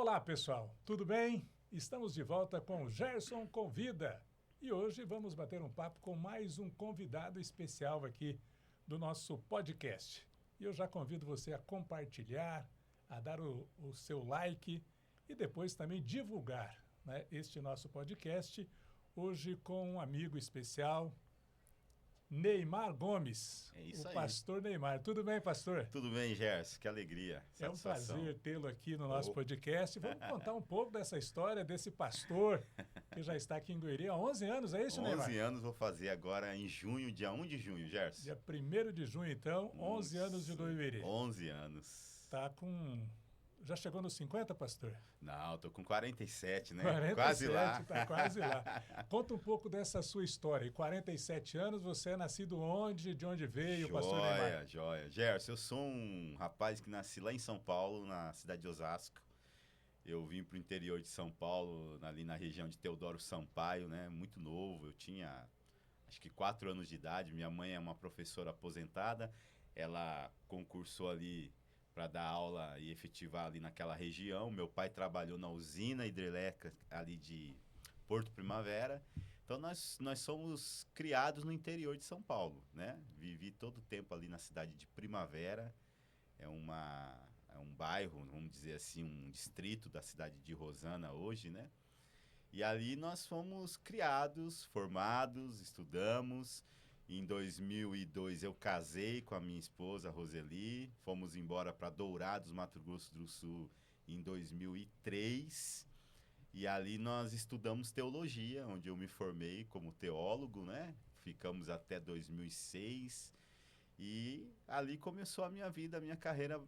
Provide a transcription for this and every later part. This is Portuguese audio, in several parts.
Olá, pessoal, tudo bem? Estamos de volta com o Gerson Convida e hoje vamos bater um papo com mais um convidado especial aqui do nosso podcast. E eu já convido você a compartilhar, a dar o seu like e depois também divulgar, né, este nosso podcast, hoje com um amigo especial, Neymar Gomes, É isso o aí. pastor Neymar. Tudo bem, pastor? Tudo bem, Gerson? Que alegria, É um satisfação. prazer tê-lo aqui no nosso Oh. podcast. Vamos contar um pouco dessa história desse pastor que já está aqui em Goiânia há 11 anos, é isso, Neymar? 11 anos vou fazer agora em junho, dia 1 de junho, Gerson. Dia 1º de junho, então, 11 anos de Goiânia. 11 anos. Tá com... Já chegou nos 50, pastor? Não, tô com 47, né? 47, quase lá. Tá quase lá. Conta um pouco dessa sua história. Em 47 anos, você é nascido onde? De onde veio, pastor Neymar? Joia. Gerson, eu sou um rapaz que nasci lá em São Paulo, na cidade de Osasco. Eu vim para o interior de São Paulo, ali na região de Teodoro Sampaio, né? Muito novo, eu tinha acho que 4 anos de idade. Minha mãe é uma professora aposentada, ela concursou ali para dar aula e efetivar ali naquela região. Meu pai trabalhou na usina hidrelétrica ali de Porto Primavera. Então nós somos criados no interior de São Paulo, né? Vivi todo o tempo ali na cidade de Primavera. É um bairro, vamos dizer assim, um distrito da cidade de Rosana hoje, né? E ali nós fomos criados, formados, estudamos. Em 2002 eu casei com a minha esposa, Roseli. Fomos embora para Dourados, Mato Grosso do Sul, em 2003. E ali nós estudamos teologia, onde eu me formei como teólogo, né? Ficamos até 2006. E ali começou a minha vida, a minha carreira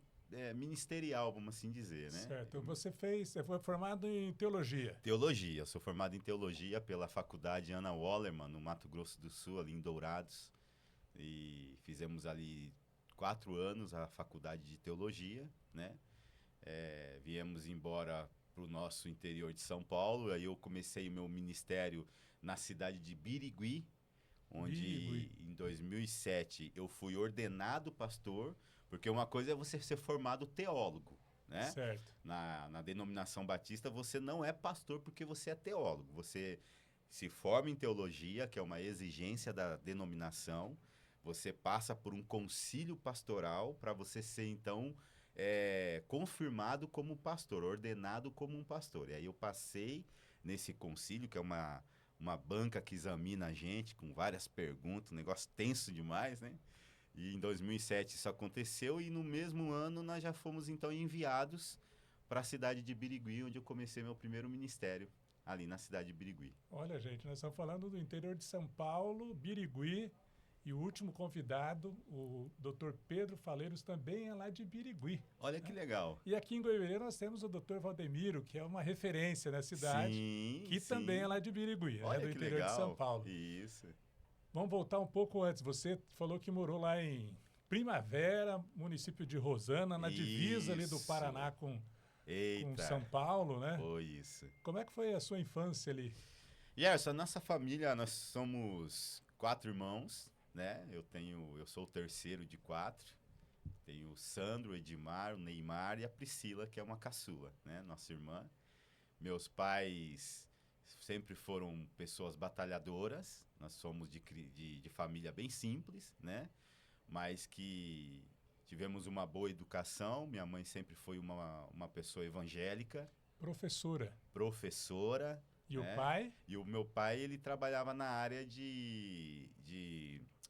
ministerial, vamos assim dizer, né? Certo. Você foi formado em teologia. Teologia. Eu sou formado em teologia pela Faculdade Ana Wallerman, no Mato Grosso do Sul, ali em Dourados. E fizemos ali 4 anos a faculdade de teologia, né? Viemos embora para o nosso interior de São Paulo. Aí eu comecei o meu ministério na cidade de Birigui, onde em 2007 eu fui ordenado pastor, porque uma coisa é você ser formado teólogo, né? Certo. Na denominação batista você não é pastor porque você é teólogo, você se forma em teologia, que é uma exigência da denominação, você passa por um concílio pastoral para você ser então confirmado como pastor, ordenado como um pastor. E aí eu passei nesse concílio, que é uma banca que examina a gente com várias perguntas, um negócio tenso demais, né? E em 2007 isso aconteceu e no mesmo ano nós já fomos então enviados para a cidade de Birigui, onde eu comecei meu primeiro ministério, ali na cidade de Birigui. Olha, gente, nós estamos falando do interior de São Paulo, Birigui, e o último convidado, o Dr. Pedro Faleiros, também é lá de Birigui. Olha que legal. E aqui em Goiânia nós temos o Dr. Valdemiro, que é uma referência na cidade, que também é lá de Birigui, Olha do que interior legal. de São Paulo. Isso. Vamos voltar um pouco antes. Você falou que morou lá em Primavera, município de Rosana, na divisa ali do Paraná com São Paulo, né? Foi isso. Como é que foi a sua infância ali? Gerson, a nossa família, nós somos 4 irmãos, né? Eu sou o terceiro de 4. Tenho o Sandro, o Edmar, o Neymar e a Priscila, que é uma caçula, né? Nossa irmã. Meus pais sempre foram pessoas batalhadoras. Nós somos de família bem simples, né? Mas que tivemos uma boa educação. Minha mãe sempre foi uma pessoa evangélica. Professora. E o pai? E o meu pai, ele trabalhava na área de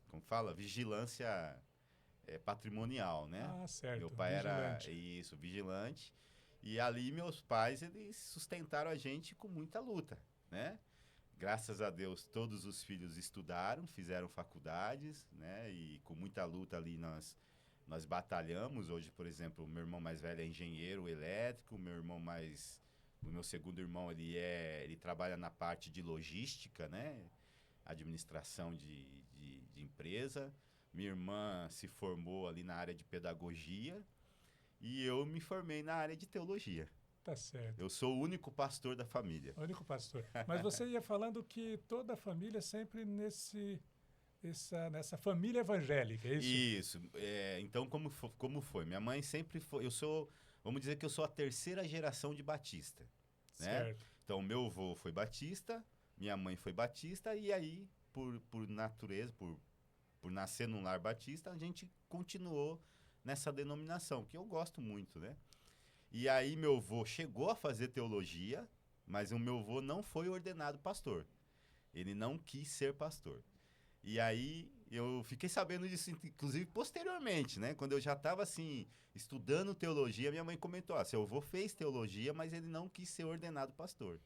como fala? Vigilância patrimonial, né? Ah, certo. Meu pai vigilante. era vigilante. E ali meus pais, eles sustentaram a gente com muita luta, né? Graças a Deus, todos os filhos estudaram, fizeram faculdades, né? E com muita luta ali nós batalhamos. Hoje, por exemplo, o meu irmão mais velho é engenheiro elétrico, o meu segundo irmão, ele trabalha na parte de logística, né? Administração de empresa. Minha irmã se formou ali na área de pedagogia e eu me formei na área de teologia. Tá certo. Eu sou o único pastor da família. O único pastor. Mas você ia falando que toda a família sempre nessa família evangélica, é isso? Isso. Então, como foi? Minha mãe sempre foi... Eu sou vamos dizer que eu sou a terceira geração de batista, né? Certo. Então, meu avô foi batista, minha mãe foi batista, e aí, por natureza, por nascer num lar batista, a gente continuou nessa denominação, que eu gosto muito, né? E aí, meu avô chegou a fazer teologia, mas o meu avô não foi ordenado pastor. Ele não quis ser pastor. E aí, eu fiquei sabendo disso, inclusive, posteriormente, né? Quando eu já estava, assim, estudando teologia, minha mãe comentou, seu avô fez teologia, mas ele não quis ser ordenado pastor.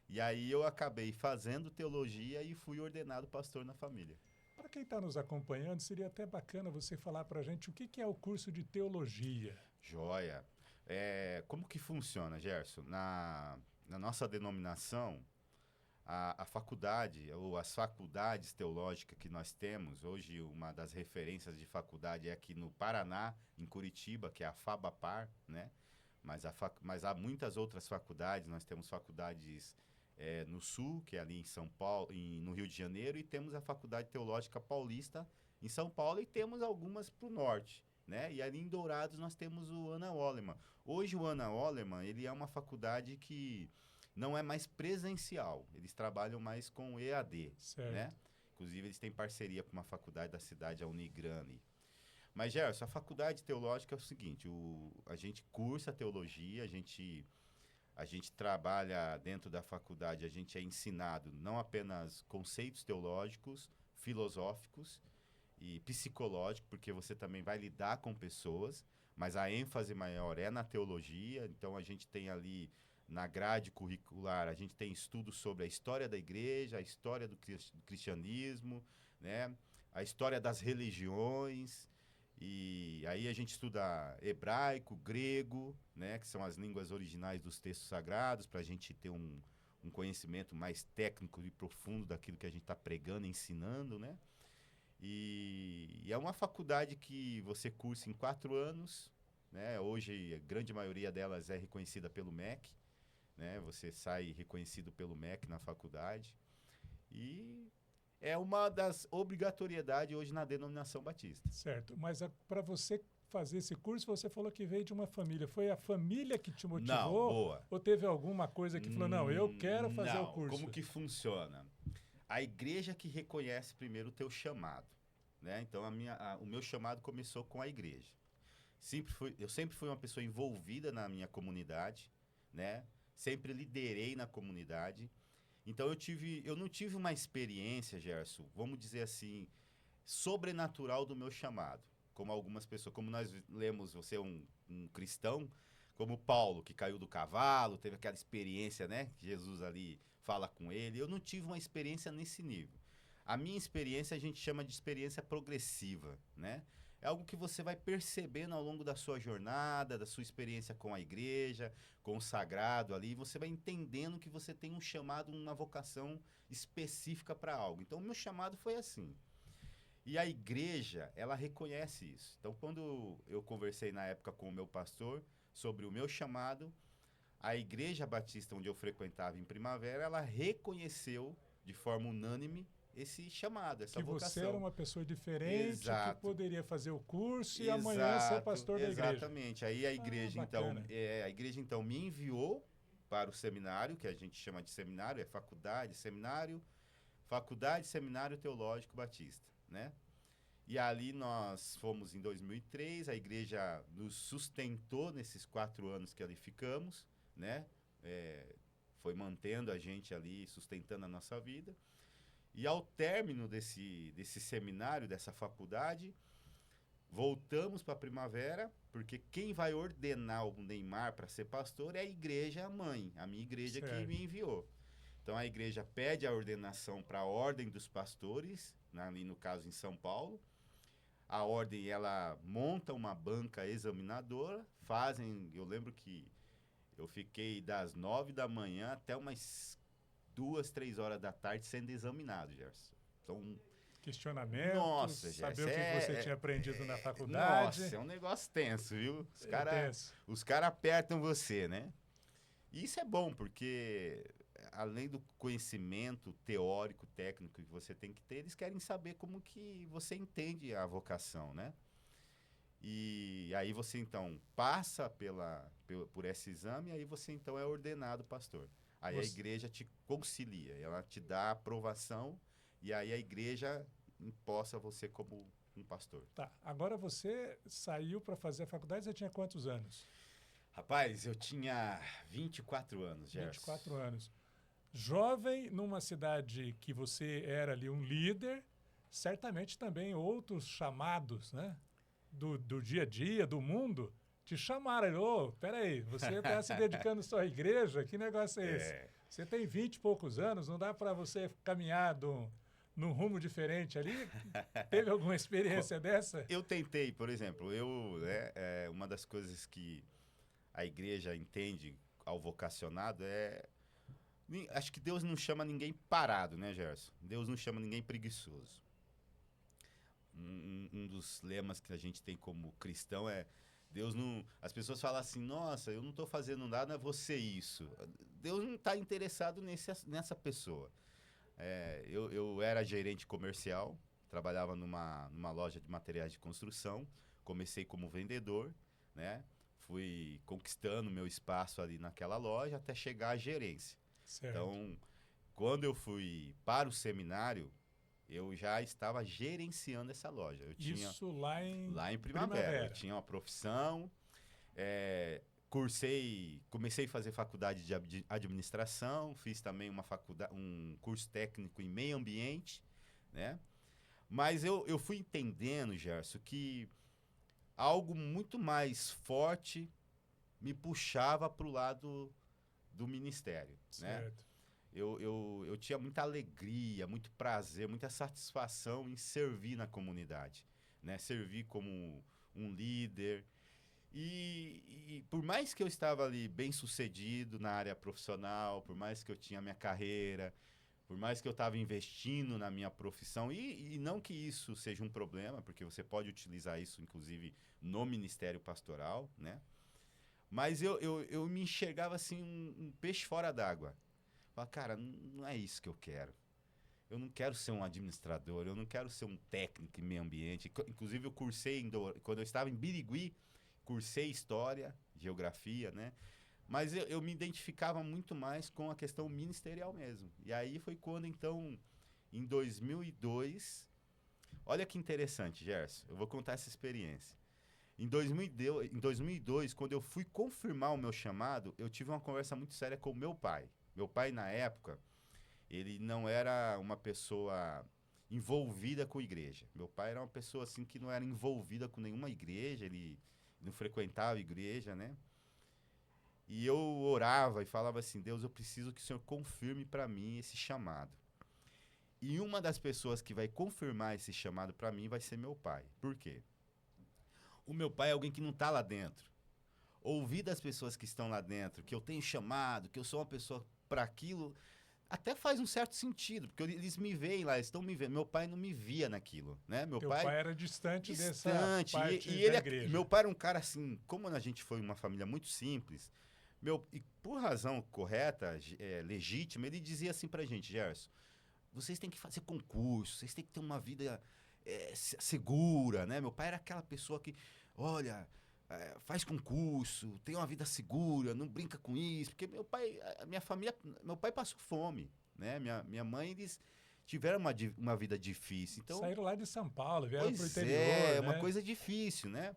E aí, eu acabei fazendo teologia e fui ordenado pastor na família. Para quem está nos acompanhando, seria até bacana você falar para a gente o que é o curso de teologia. Joia. Como que funciona, Gerson? Na nossa denominação, a faculdade, ou as faculdades teológicas que nós temos, hoje uma das referências de faculdade é aqui no Paraná, em Curitiba, que é a FABAPAR, né? Mas há muitas outras faculdades, nós temos faculdades no Sul, que é ali em São Paulo, no Rio de Janeiro, e temos a Faculdade Teológica Paulista em São Paulo, e temos algumas para o Norte, né? E ali em Dourados nós temos o Ana Ollemann. Hoje o Ana Ollemann, ele é uma faculdade que não é mais presencial, eles trabalham mais com EAD, Certo. né? Inclusive eles têm parceria com uma faculdade da cidade, a Unigrane. Mas, Gerson, a faculdade teológica é o seguinte, a gente cursa teologia, a gente trabalha dentro da faculdade, a gente é ensinado não apenas conceitos teológicos, filosóficos e psicológicos, porque você também vai lidar com pessoas, mas a ênfase maior é na teologia, então a gente tem ali na grade curricular, a gente tem estudos sobre a história da igreja, a história do cristianismo, né? A história das religiões, e aí a gente estuda hebraico, grego, né? Que são as línguas originais dos textos sagrados, para a gente ter um conhecimento mais técnico e profundo daquilo que a gente está pregando, ensinando, né? E é uma faculdade que você cursa em 4 anos, né? Hoje a grande maioria delas é reconhecida pelo MEC, né? Você sai reconhecido pelo MEC na faculdade. E é uma das obrigatoriedades hoje na denominação batista. Certo. Mas para você fazer esse curso, você falou que veio de uma família. Foi a família que te motivou? Não, boa. Ou teve alguma coisa que falou, não, eu quero fazer o curso? Como que funciona? A igreja que reconhece primeiro o teu chamado, né? Então, o meu chamado começou com a igreja. Eu sempre fui uma pessoa envolvida na minha comunidade, né? Sempre liderei na comunidade. Então, eu não tive uma experiência, Gerson, vamos dizer assim, sobrenatural do meu chamado. Como algumas pessoas, como nós lemos, você é um cristão, como Paulo, que caiu do cavalo, teve aquela experiência, né? Que Jesus ali fala com ele. Eu não tive uma experiência nesse nível. A minha experiência a gente chama de experiência progressiva, né? É algo que você vai percebendo ao longo da sua jornada, da sua experiência com a igreja, com o sagrado ali, e você vai entendendo que você tem um chamado, uma vocação específica para algo. Então, o meu chamado foi assim. E a igreja, ela reconhece isso. Então, quando eu conversei na época com o meu pastor sobre o meu chamado, a igreja batista onde eu frequentava em Primavera, ela reconheceu de forma unânime esse chamado, essa vocação. Que você era uma pessoa diferente, Exato. que poderia fazer o curso e amanhã ser pastor da igreja. Exatamente. Aí a igreja, então, me enviou para o seminário, que a gente chama de seminário, é faculdade, seminário teológico batista, né? E ali nós fomos em 2003, a igreja nos sustentou nesses 4 anos que ali ficamos, né? Foi mantendo a gente ali, sustentando a nossa vida. E ao término desse seminário, dessa faculdade, voltamos para a Primavera, porque quem vai ordenar o Neymar para ser pastor é a igreja mãe, a minha igreja que me enviou. Então a igreja pede a ordenação para a ordem dos pastores, ali no caso em São Paulo. A ordem, ela monta uma banca examinadora, eu lembro que eu fiquei das 9 da manhã até umas 2, 3 horas da tarde sendo examinado, Gerson. Então, questionamento, nossa, saber o que você tinha aprendido na faculdade. Nossa, é um negócio tenso, viu? Os cara apertam você, né? E isso é bom, porque além do conhecimento teórico, técnico que você tem que ter, eles querem saber como que você entende a vocação, né? E aí você, então, passa por esse exame, e aí você, então, é ordenado pastor. Aí a igreja te concilia, ela te dá aprovação, e aí a igreja imposta você como um pastor. Tá. Agora você saiu para fazer a faculdade, você tinha quantos anos? Rapaz, eu tinha 24 anos, Gerson. 24 anos. Jovem, numa cidade que você era ali um líder, certamente também outros chamados, né? Do dia a dia, do mundo, te chamaram. Ô, peraí, você está se dedicando só à igreja? Que negócio é esse? Você tem 20 e poucos anos, não dá para você caminhar num rumo diferente ali? Teve alguma experiência dessa? Eu tentei, por exemplo, uma das coisas que a igreja entende ao vocacionado acho que Deus não chama ninguém parado, né, Gerson? Deus não chama ninguém preguiçoso. Um dos lemas que a gente tem como cristão é Deus não... As pessoas falam assim, nossa, eu não estou fazendo nada, é você isso. Deus não está interessado nessa pessoa. Eu era gerente comercial, trabalhava numa loja de materiais de construção, comecei como vendedor, né? Fui conquistando meu espaço ali naquela loja até chegar à gerência. Certo. Então, quando eu fui para o seminário, eu já estava gerenciando essa loja. Isso lá em Primavera. Eu tinha uma profissão, comecei a fazer faculdade de administração, fiz também um curso técnico em meio ambiente, né? Mas eu fui entendendo, Gerson, que algo muito mais forte me puxava para o lado do ministério, certo. né? Eu tinha muita alegria, muito prazer, muita satisfação em servir na comunidade, né? Servir como um líder. E por mais que eu estava ali bem sucedido na área profissional, por mais que eu tinha minha carreira, por mais que eu estava investindo na minha profissão, e não que isso seja um problema, porque você pode utilizar isso, inclusive, no ministério pastoral, né? Mas eu me enxergava assim, um peixe fora d'água. Falei, cara, não é isso que eu quero. Eu não quero ser um administrador, eu não quero ser um técnico em meio ambiente. Inclusive, eu cursei, quando eu estava em Birigui, cursei História, Geografia, né? Mas eu me identificava muito mais com a questão ministerial mesmo. E aí foi quando, então, em 2002... Olha que interessante, Gerson. Eu vou contar essa experiência. Em 2002, quando eu fui confirmar o meu chamado, eu tive uma conversa muito séria com o meu pai. Meu pai, na época, ele não era uma pessoa envolvida com igreja. Meu pai era uma pessoa assim que não era envolvida com nenhuma igreja, ele não frequentava a igreja, né? E eu orava e falava assim, Deus, eu preciso que o Senhor confirme para mim esse chamado. E uma das pessoas que vai confirmar esse chamado para mim vai ser meu pai. Por quê? O meu pai é alguém que não está lá dentro. Ouvir das pessoas que estão lá dentro, que eu tenho chamado, que eu sou uma pessoa para aquilo, até faz um certo sentido, porque eles me veem lá, eles estão me vendo. Meu pai não me via naquilo, né? Teu pai era distante dessa parte e da igreja. Meu pai era um cara assim, como a gente foi uma família muito simples, e por razão correta, legítima, ele dizia assim pra gente, Gerson, vocês têm que fazer concurso, vocês têm que ter uma vida segura, né? Meu pai era aquela pessoa que, olha, faz concurso, tem uma vida segura, não brinca com isso, porque meu pai passou fome, né? Minha mãe, eles tiveram uma vida difícil. Então, saíram lá de São Paulo, vieram pro interior, né? Uma coisa difícil, né?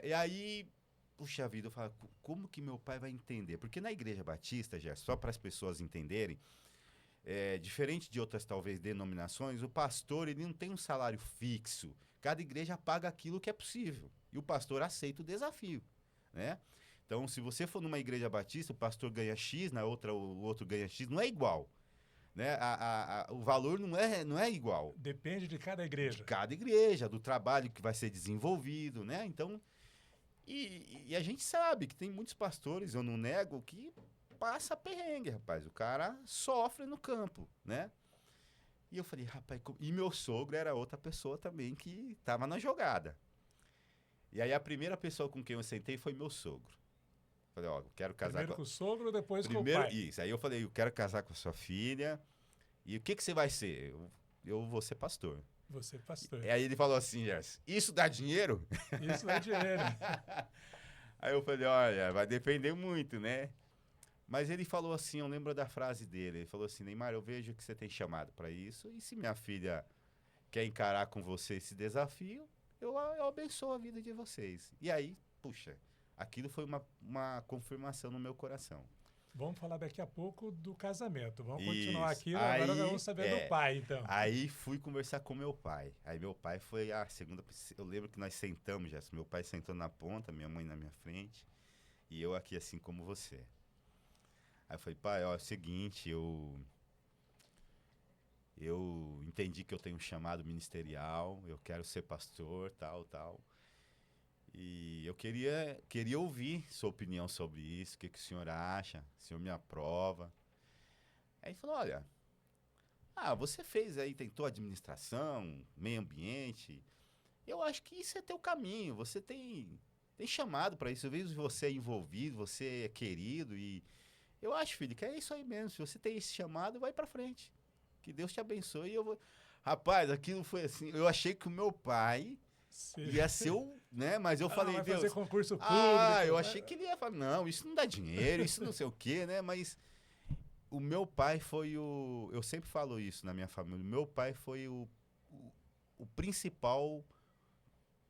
E aí, puxa vida, eu falo, como que meu pai vai entender? Porque na Igreja Batista, já só para as pessoas entenderem, diferente de outras, talvez, denominações, o pastor ele não tem um salário fixo. Cada igreja paga aquilo que é possível. E o pastor aceita o desafio, né? Então, se você for numa igreja batista, o pastor ganha X, na outra o outro ganha X, não é igual, né? O valor não é igual. Depende de cada igreja. De cada igreja, do trabalho que vai ser desenvolvido, né? Então, e a gente sabe que tem muitos pastores, eu não nego, que passa perrengue, rapaz. O cara sofre no campo, né? E eu falei, rapaz... E meu sogro era outra pessoa também que estava na jogada. E aí a primeira pessoa com quem eu sentei foi meu sogro. Falei, ó, eu quero casar primeiro com o sogro, depois com o pai. Isso. Aí eu falei, eu quero casar com a sua filha. E o que você vai ser? Eu vou ser pastor. Você, pastor. E aí ele falou assim, Gerson, isso dá dinheiro? Isso é dinheiro. Aí eu falei, olha, vai depender muito, né? Mas ele falou assim, eu lembro da frase dele, ele falou assim, Neymar, eu vejo que você tem chamado para isso, e se minha filha quer encarar com você esse desafio, eu abençoo a vida de vocês. E aí, puxa, aquilo foi uma confirmação no meu coração. Vamos falar daqui a pouco do casamento. Vamos Isso. continuar aqui. Aí, Agora nós vamos saber do pai, então. Aí fui conversar com meu pai. Aí meu pai foi a segunda... Eu lembro que nós sentamos, já. Meu pai sentou na ponta, minha mãe na minha frente. E eu aqui assim como você. Aí eu falei, pai, ó, é o seguinte, eu entendi que eu tenho um chamado ministerial, eu quero ser pastor, tal. E eu queria ouvir sua opinião sobre isso, o que o senhor acha, o senhor me aprova. Aí ele falou, olha, você fez aí, tentou administração, meio ambiente, eu acho que isso é teu caminho, você tem chamado para isso, eu vejo você é envolvido, você é querido e eu acho, filho, que é isso aí mesmo, se você tem esse chamado, vai para frente, que Deus te abençoe e eu vou... Rapaz, aquilo foi assim, eu achei que o meu pai... Sim. Ia ser o, né? Mas eu falei, vai Deus... fazer concurso público. Eu achei que ele ia falar, não, isso não dá dinheiro, isso não sei o quê, né? Mas o meu pai foi o... Eu sempre falo isso na minha família. O meu pai foi o principal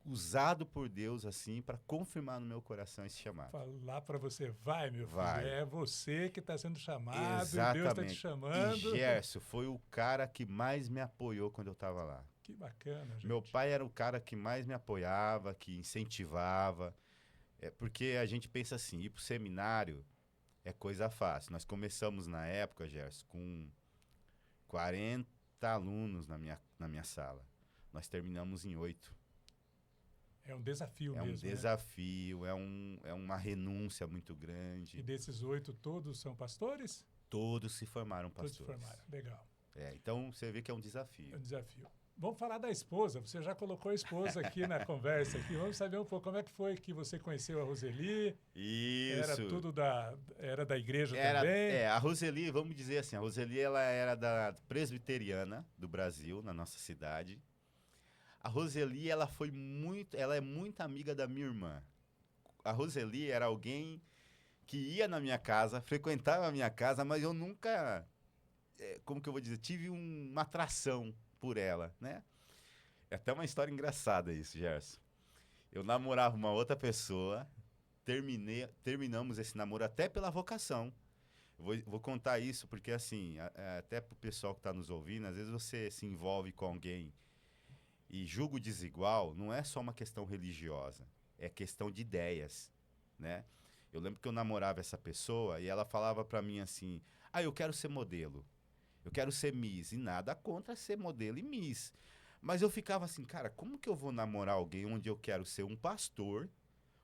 usado por Deus, assim, para confirmar no meu coração esse chamado. Falar para você, vai, meu filho, Vai. é você que está sendo chamado, Exatamente. Deus está te chamando. E Gerson foi o cara que mais me apoiou quando eu estava lá. Que bacana, gente. Meu pai era o cara que mais me apoiava, que incentivava. Porque a gente pensa assim, ir pro seminário é coisa fácil. Nós começamos na época, Gerson, com 40 alunos na minha sala. Nós terminamos em 8. É um desafio mesmo. É um desafio, né? É uma renúncia muito grande. E desses 8, todos são pastores? Todos se formaram pastores. Todos se formaram, legal. Então você vê que é um desafio. É um desafio. Vamos falar da esposa. Você já colocou a esposa aqui na conversa. Aqui. Vamos saber um pouco como é que foi que você conheceu a Roseli. Isso. Era tudo era da igreja também? A Roseli, vamos dizer assim, a Roseli ela era da presbiteriana do Brasil, na nossa cidade. A Roseli, ela é muito amiga da minha irmã. A Roseli era alguém que ia na minha casa, frequentava a minha casa, mas eu nunca, como que eu vou dizer, tive uma atração por ela, né? É até uma história engraçada isso, Gerson. Eu namorava uma outra pessoa, terminamos esse namoro até pela vocação. Vou contar isso porque, assim, até pro pessoal que está nos ouvindo, às vezes você se envolve com alguém e julgo desigual, não é só uma questão religiosa, é questão de ideias, né? Eu lembro que eu namorava essa pessoa e ela falava para mim assim, eu quero ser modelo. Eu quero ser Miss, e nada contra ser modelo e Miss. Mas eu ficava assim, cara, como que eu vou namorar alguém onde eu quero ser um pastor,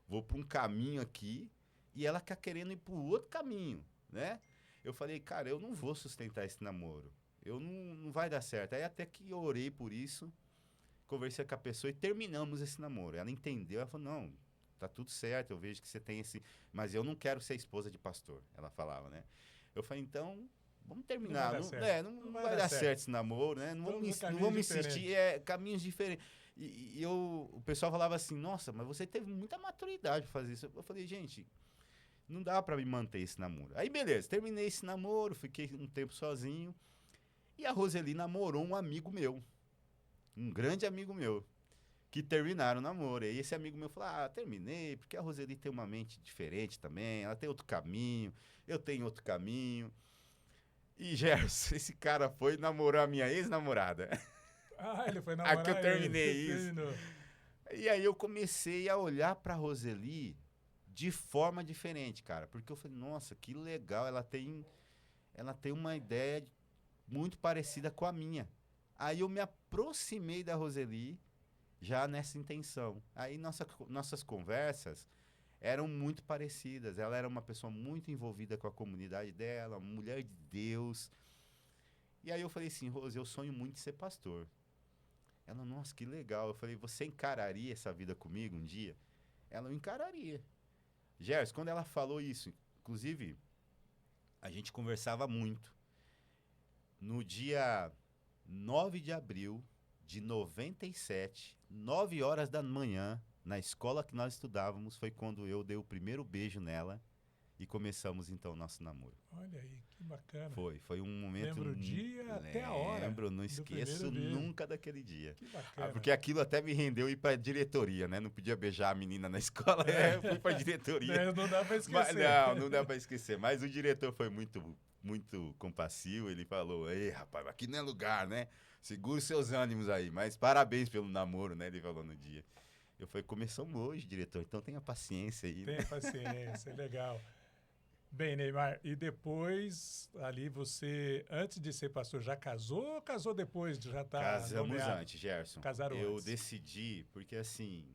vou para um caminho aqui, e ela tá querendo ir para o outro caminho, né? Eu falei, cara, eu não vou sustentar esse namoro. Não vai dar certo. Aí até que eu orei por isso, conversei com a pessoa e terminamos esse namoro. Ela entendeu, ela falou, não, tá tudo certo, eu vejo que você tem esse... Mas eu não quero ser esposa de pastor, ela falava, né? Eu falei, então... Vamos terminar. Não vai dar certo esse namoro, né? Não vamos insistir, caminhos diferentes. E o pessoal falava assim, nossa, mas você teve muita maturidade para fazer isso. Eu falei, gente, não dá para me manter esse namoro. Aí, beleza, terminei esse namoro, fiquei um tempo sozinho. E a Roseli namorou um amigo meu, um grande amigo meu, que terminaram o namoro. E esse amigo meu falou, terminei, porque a Roseli tem uma mente diferente também, ela tem outro caminho, eu tenho outro caminho. E, Gerson, esse cara foi namorar a minha ex-namorada. Ele foi namorar que eu terminei isso. Terminou. E aí eu comecei a olhar pra Roseli de forma diferente, cara. Porque eu falei, nossa, que legal, ela tem uma ideia muito parecida com a minha. Aí eu me aproximei da Roseli já nessa intenção. Aí nossas conversas eram muito parecidas. Ela era uma pessoa muito envolvida com a comunidade dela, uma mulher de Deus. E aí eu falei assim, Rose, eu sonho muito em ser pastor. Ela, nossa, que legal. Eu falei, você encararia essa vida comigo um dia? Ela, eu encararia. Gerson, quando ela falou isso, inclusive, a gente conversava muito. No dia 9 de abril de 97, 9 horas da manhã, na escola que nós estudávamos, foi quando eu dei o primeiro beijo nela e começamos então o nosso namoro. Olha aí, que bacana. Foi um momento... Lembra o dia até a hora. Lembro, não do esqueço primeiro beijo. nunca daquele dia. Que bacana. Porque aquilo até me rendeu ir pra diretoria, né? Não podia beijar a menina na escola, eu fui pra diretoria. Não dá pra esquecer. Mas, não dá pra esquecer. Mas o diretor foi muito compassivo, ele falou, ei, rapaz, aqui não é lugar, né? Segura os seus ânimos aí, mas parabéns pelo namoro, né? Ele falou no dia. Eu falei, começamos hoje, diretor, então tenha paciência aí. Tenha paciência, é legal. Bem, Neymar, e depois, ali você, antes de ser pastor, já casou ou casou depois de já estar Casamos nomeado? antes, Gerson. Casaram eu antes. decidi, porque assim,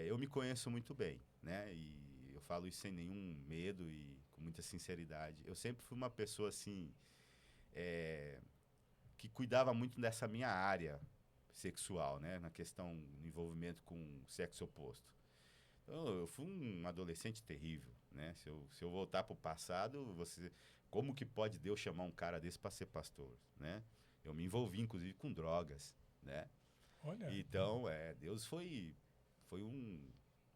eu me conheço muito bem, né? E eu falo isso sem nenhum medo e com muita sinceridade. Eu sempre fui uma pessoa, assim, que cuidava muito dessa minha área sexual, né? Na questão do envolvimento com o sexo oposto. Então, eu fui um adolescente terrível, né? Se eu voltar para o passado, como que pode Deus chamar um cara desse para ser pastor, né? Eu me envolvi, inclusive, com drogas, né? Olha. Então, Deus foi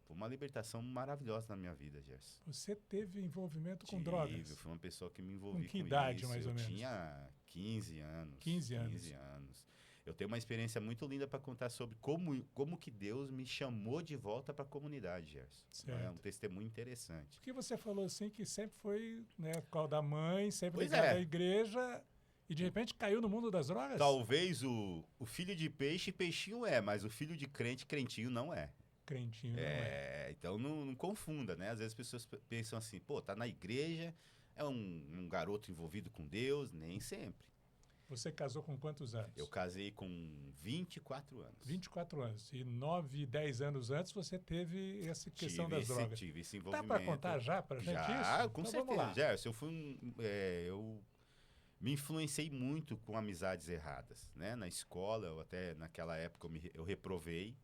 uma libertação maravilhosa na minha vida, Gerson. Você teve envolvimento com drogas? Eu fui uma pessoa que me envolvi com que idade, isso. mais ou menos? Eu tinha 15 anos. 15 anos. 15 anos. Eu tenho uma experiência muito linda para contar sobre como que Deus me chamou de volta para a comunidade, Gerson. Certo. É um testemunho interessante. Porque você falou assim que sempre foi, né, por causa da mãe, sempre Pois ligado é. à igreja, e de repente caiu no mundo das drogas? Talvez o filho de peixe, peixinho é, mas o filho de crente, crentinho não é. Crentinho, não é? Então não confunda, né? Às vezes as pessoas pensam assim, pô, tá na igreja, é um garoto envolvido com Deus, nem sempre. Você casou com quantos anos? Eu casei com 24 anos. 24 anos. E 9, 10 anos antes você teve essa questão das drogas. Tive esse Dá envolvimento. para contar já pra gente isso? Já, com então, vamos certeza. lá. Gerson, eu me influenciei muito com amizades erradas, né? Na escola, até naquela época eu reprovei.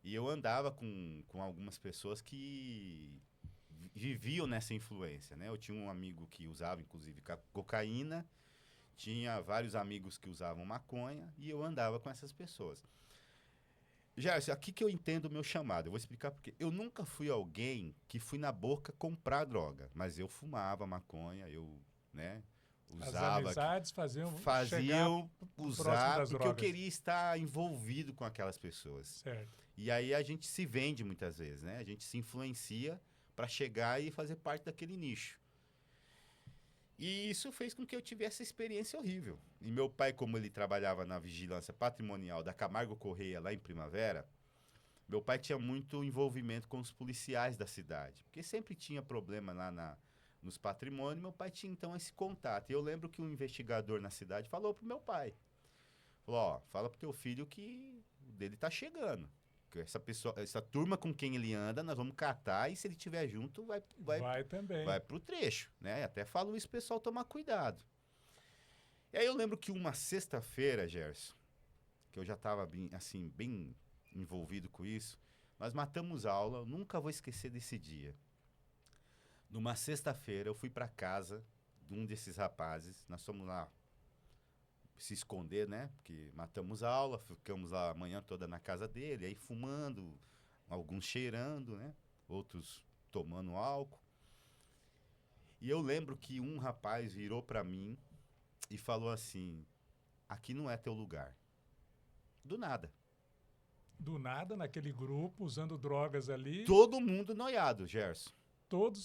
E eu andava com algumas pessoas que viviam nessa influência, né? Eu tinha um amigo que usava, inclusive, cocaína. Tinha vários amigos que usavam maconha e eu andava com essas pessoas. Gerson, aqui que eu entendo o meu chamado. Eu vou explicar porque eu nunca fui alguém que fui na boca comprar droga, mas eu fumava maconha, né, usava. As amizades faziam usar das porque eu drogas. queria estar envolvido com aquelas pessoas. Certo. E aí a gente se vende muitas vezes, né? A gente se influencia para chegar e fazer parte daquele nicho. E isso fez com que eu tivesse essa experiência horrível. E meu pai, como ele trabalhava na vigilância patrimonial da Camargo Correia, lá em Primavera, meu pai tinha muito envolvimento com os policiais da cidade. Porque sempre tinha problema lá nos patrimônios, meu pai tinha então esse contato. E eu lembro que um investigador na cidade falou pro meu pai. Falou, ó, fala pro teu filho que o dele tá chegando. Essa turma com quem ele anda, nós vamos catar e se ele estiver junto, vai também. Vai pro trecho, né? Até falo isso, pessoal, tomar cuidado. E aí eu lembro que uma sexta-feira, Gerson, que eu já estava bem envolvido com isso, nós matamos aula, eu nunca vou esquecer desse dia. Numa sexta-feira, eu fui para casa de um desses rapazes, nós fomos lá se esconder, né? Porque matamos a aula, ficamos lá a manhã toda na casa dele, aí fumando, alguns cheirando, né? Outros tomando álcool. E eu lembro que um rapaz virou para mim e falou assim, aqui não é teu lugar. Do nada. Do nada, naquele grupo, usando drogas ali. Todo mundo noiado, Gerson. Todo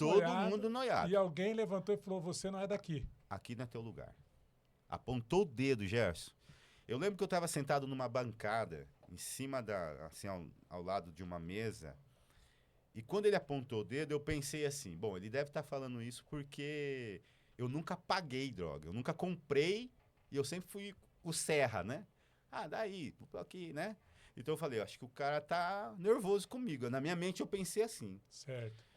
mundo noiado. E alguém levantou e falou, você não é daqui. Aqui não é teu lugar. Apontou o dedo, Gerson. Eu lembro que eu estava sentado numa bancada, em cima ao lado de uma mesa. E quando ele apontou o dedo, eu pensei assim, bom, ele deve estar falando isso porque eu nunca paguei droga. Eu nunca comprei e eu sempre fui o serra, né? Ah, daí, aqui, né? Então eu falei, acho que o cara tá nervoso comigo. Na minha mente eu pensei assim. Certo.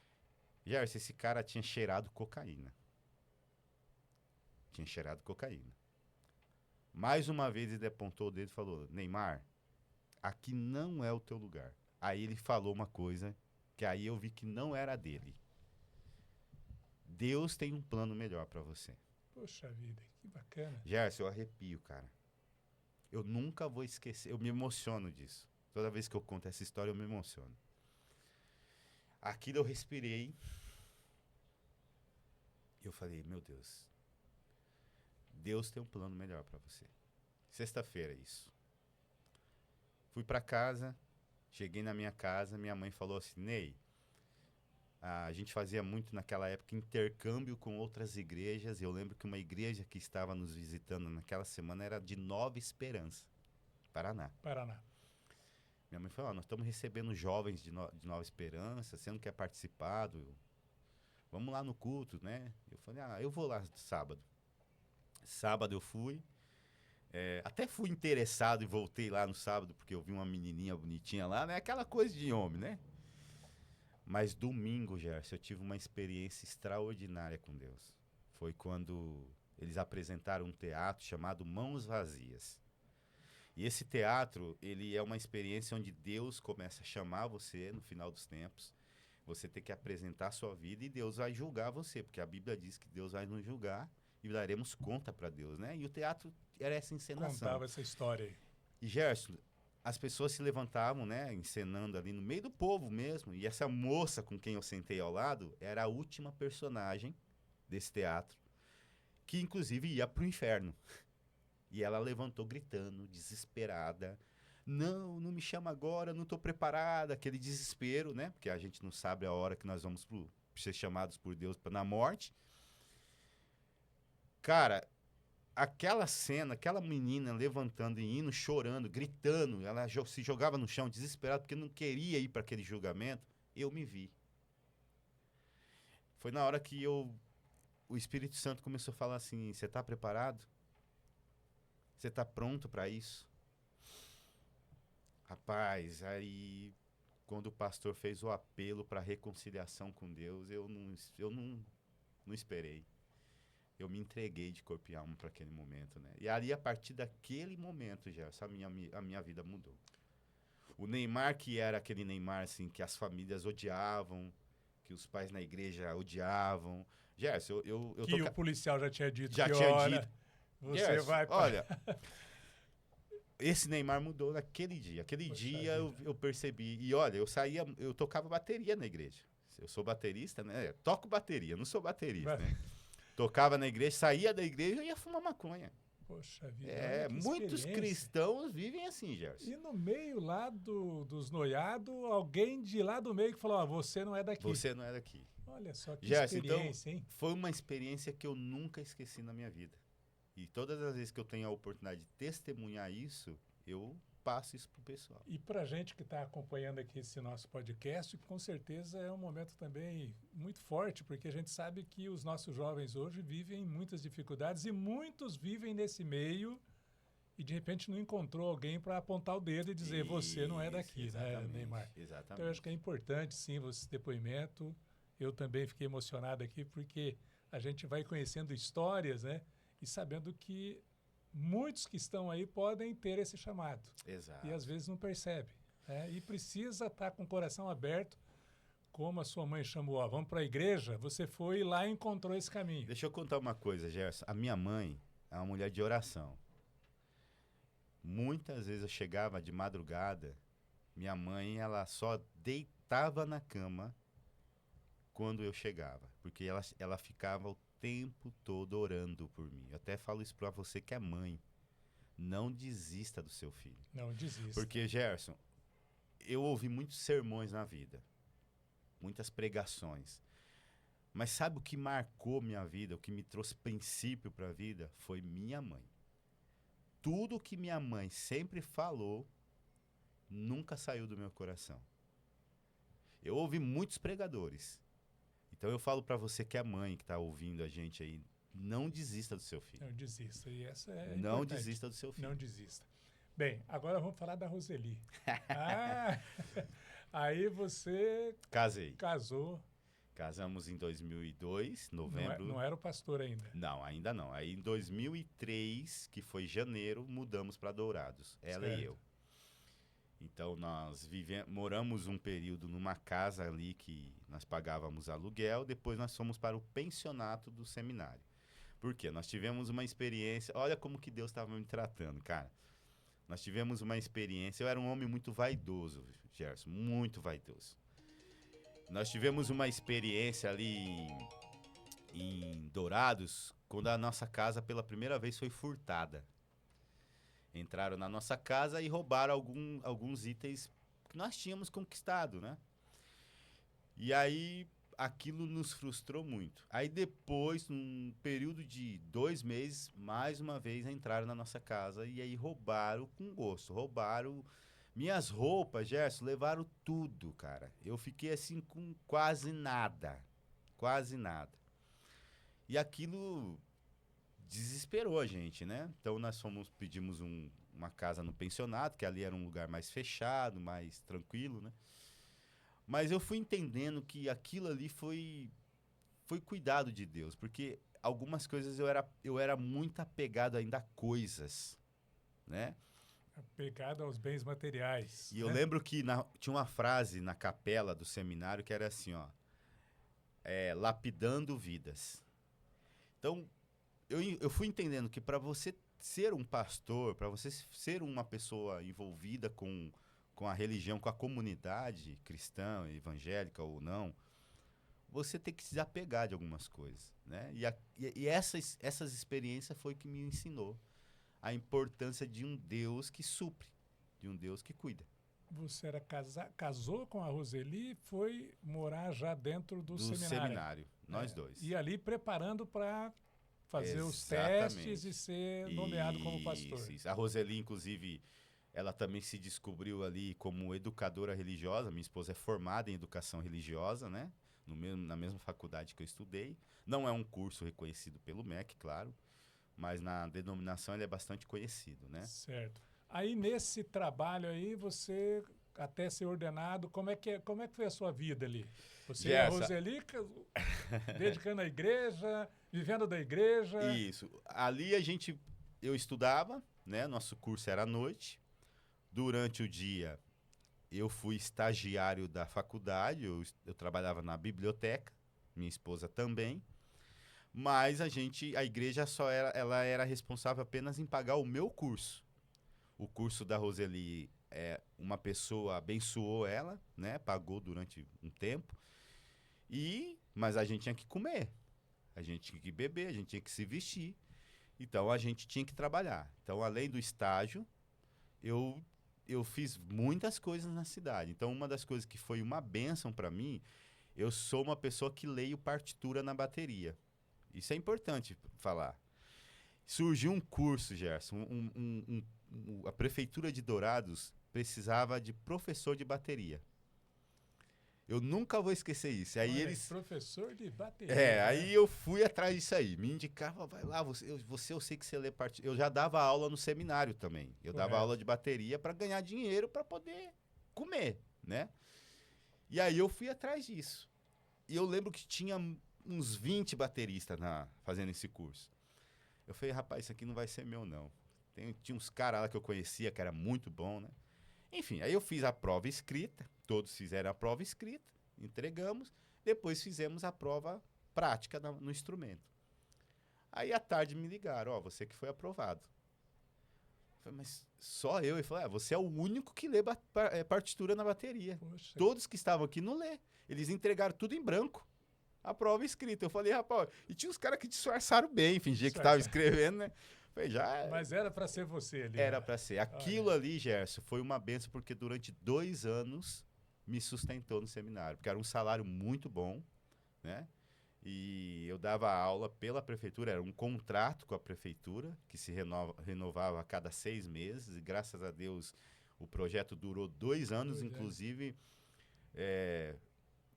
Gerson, esse cara tinha cheirado cocaína. Tinha cheirado cocaína. Mais uma vez ele apontou o dedo e falou, Neymar, aqui não é o teu lugar. Aí ele falou uma coisa que aí eu vi que não era dele. Deus tem um plano melhor para você. Poxa vida, que bacana. Gerson, eu arrepio, cara. Eu nunca vou esquecer. Eu me emociono disso. Toda vez que eu conto essa história, eu me emociono. Aquilo eu respirei. Eu falei, meu Deus. Deus tem um plano melhor para você. Sexta-feira, isso. Fui para casa. Cheguei na minha casa. Minha mãe falou assim, Ney, a gente fazia muito naquela época intercâmbio com outras igrejas. Eu lembro que uma igreja que estava nos visitando naquela semana era de Nova Esperança, Paraná. Minha mãe falou, nós estamos recebendo jovens de Nova Esperança, você não quer participar? Vamos lá no culto, né? Eu falei, eu vou lá sábado. Sábado eu fui. Até fui interessado e voltei lá no sábado, porque eu vi uma menininha bonitinha lá, né? Aquela coisa de homem, né? Mas domingo, Gerson, eu tive uma experiência extraordinária com Deus. Foi quando eles apresentaram um teatro chamado Mãos Vazias. E esse teatro, ele é uma experiência onde Deus começa a chamar você no final dos tempos. Você tem que apresentar a sua vida e Deus vai julgar você, porque a Bíblia diz que Deus vai nos julgar e daremos conta para Deus, né? E o teatro era essa encenação. Contava essa história aí. E, Gerson, as pessoas se levantavam, né, encenando ali no meio do povo mesmo. E essa moça com quem eu sentei ao lado era a última personagem desse teatro, que inclusive ia pro inferno. E ela levantou gritando, desesperada. Não me chama agora, não estou preparada. Aquele desespero, né? Porque a gente não sabe a hora que nós vamos ser chamados por Deus na morte. Cara, aquela cena, aquela menina levantando e indo, chorando, gritando, ela se jogava no chão desesperada porque não queria ir para aquele julgamento. Eu me vi. Foi na hora que o Espírito Santo começou a falar assim, você está preparado? Você está pronto para isso? Rapaz, aí quando o pastor fez o apelo para reconciliação com Deus, eu não esperei. Eu me entreguei de corpo e alma para aquele momento, né? E ali, a partir daquele momento, já a minha vida mudou. O Neymar, que era aquele Neymar, assim, que as famílias odiavam, que os pais na igreja odiavam. Gerson, que o policial já tinha dito já que tinha dito. Você Gerson, vai... Olha, esse Neymar mudou naquele dia. Aquele Poxa dia vida. eu percebi. E olha, eu tocava bateria na igreja. Eu sou baterista, né? Toco bateria, não sou baterista, né? Tocava na igreja, saía da igreja e ia fumar maconha. Poxa vida, olha que muitos cristãos vivem assim, Gerson. E no meio lá dos noiados, alguém de lá do meio que falou, você não é daqui. Você não é daqui. Olha só que Gerson, experiência, então, hein? foi uma experiência que eu nunca esqueci na minha vida. E todas as vezes que eu tenho a oportunidade de testemunhar isso, eu passo isso pro pessoal. E para a gente que está acompanhando aqui esse nosso podcast, com certeza é um momento também muito forte, porque a gente sabe que os nossos jovens hoje vivem muitas dificuldades e muitos vivem nesse meio e de repente não encontrou alguém para apontar o dedo e dizer você não é daqui, né, Neymar? Exatamente. Então eu acho que é importante sim esse depoimento. Eu também fiquei emocionado aqui porque a gente vai conhecendo histórias, né? E sabendo que muitos que estão aí podem ter esse chamado. Exato. E às vezes não percebe. Né? E precisa estar com o coração aberto, como a sua mãe chamou, vamos para a igreja, você foi lá e encontrou esse caminho. Deixa eu contar uma coisa, Gerson. A minha mãe é uma mulher de oração. Muitas vezes eu chegava de madrugada, minha mãe ela só deitava na cama quando eu chegava, porque ela ficava o tempo todo orando por mim. Eu até falo isso para você que é mãe. Não desista do seu filho. Não desista. Porque, Gerson, eu ouvi muitos sermões na vida. Muitas pregações. Mas sabe o que marcou minha vida, o que me trouxe princípio para a vida? Foi minha mãe. Tudo que minha mãe sempre falou, nunca saiu do meu coração. Eu ouvi muitos pregadores. Então eu falo para você que é mãe, que está ouvindo a gente aí, não desista do seu filho. Não desista. E essa é não importante. desista do seu filho. Não desista. Bem, agora vamos falar da Roseli. Aí você casou. Casamos em 2002, novembro. Não era o pastor ainda? Não, ainda não. Aí em 2003, que foi janeiro, mudamos para Dourados, ela e eu. Então nós moramos um período numa casa ali que nós pagávamos aluguel, depois nós fomos para o pensionato do seminário. Por quê? Nós tivemos uma experiência, olha como que Deus estava me tratando, cara. Nós tivemos uma experiência. Eu era um homem muito vaidoso, Gerson, muito vaidoso. Nós tivemos uma experiência ali em Dourados, quando a nossa casa pela primeira vez foi furtada. Entraram na nossa casa e roubaram alguns itens que nós tínhamos conquistado, né? E aí aquilo nos frustrou muito. Aí depois, num período de 2 meses, mais uma vez entraram na nossa casa e aí roubaram com gosto. Roubaram minhas roupas, Gerson, levaram tudo, cara. Eu fiquei assim com quase nada. Quase nada. E aquilo desesperou a gente, né? Então nós pedimos uma casa no pensionato, que ali era um lugar mais fechado, mais tranquilo, né? Mas eu fui entendendo que aquilo ali foi cuidado de Deus, porque algumas coisas eu era muito apegado ainda a coisas, né? Apegado aos bens materiais. E eu lembro que tinha uma frase na capela do seminário que era assim, ó, lapidando vidas. Então, eu fui entendendo que para você ser um pastor, para você ser uma pessoa envolvida com a religião, com a comunidade cristã, evangélica ou não, você tem que se desapegar de algumas coisas, né? E essas experiências foi que me ensinou a importância de um Deus que supre, de um Deus que cuida. Você era casou com a Roseli e foi morar já dentro do seminário. Nós dois. E ali preparando para fazer Exatamente. os testes e ser nomeado como pastor. Isso. A Roseli, inclusive, ela também se descobriu ali como educadora religiosa. Minha esposa é formada em educação religiosa, né? Na mesma faculdade que eu estudei. Não é um curso reconhecido pelo MEC, claro, mas na denominação ele é bastante conhecido, né? Certo. Aí nesse trabalho aí, você até ser ordenado, como é que foi a sua vida ali? Você e a Roseli dedicando à igreja, vivendo da igreja? Isso. Ali eu estudava, né? Nosso curso era à noite. Durante o dia, eu fui estagiário da faculdade, eu trabalhava na biblioteca, minha esposa também. Mas a igreja ela era responsável apenas em pagar o meu curso. O curso da Roseli, uma pessoa abençoou ela, né? Pagou durante um tempo. Mas a gente tinha que comer, a gente tinha que beber, a gente tinha que se vestir. Então a gente tinha que trabalhar. Então, além do estágio, eu fiz muitas coisas na cidade. Então, uma das coisas que foi uma bênção para mim, eu sou uma pessoa que leio partitura na bateria. Isso é importante falar. Surgiu um curso, Gerson. A Prefeitura de Dourados precisava de professor de bateria. Eu nunca vou esquecer isso. Aí professor de bateria. Aí eu fui atrás disso aí. Me indicava, vai lá, eu sei que você lê partitura. Eu já dava aula no seminário também. Eu dava aula de bateria para ganhar dinheiro para poder comer, né? E aí eu fui atrás disso. E eu lembro que tinha uns 20 bateristas fazendo esse curso. Eu falei, rapaz, isso aqui não vai ser meu, não. Tinha uns caras lá que eu conhecia que era muito bom, né? Enfim, aí eu fiz a prova escrita, todos fizeram a prova escrita, entregamos, depois fizemos a prova prática no instrumento. Aí à tarde me ligaram, você que foi aprovado. Eu falei, mas só eu? Ele falou, você é o único que lê partitura na bateria. Poxa. Todos que estavam aqui não lê. Eles entregaram tudo em branco. A prova escrita. Eu falei, rapaz, e tinha uns caras que disfarçaram bem, fingia que estavam escrevendo, né? Falei, Mas era para ser você ali. Era para ser. Aquilo ali, Gerson, foi uma benção, porque durante 2 anos me sustentou no seminário, porque era um salário muito bom, né? E eu dava aula pela prefeitura, era um contrato com a prefeitura, que se renovava a cada 6 meses, e graças a Deus o projeto durou 2 anos, inclusive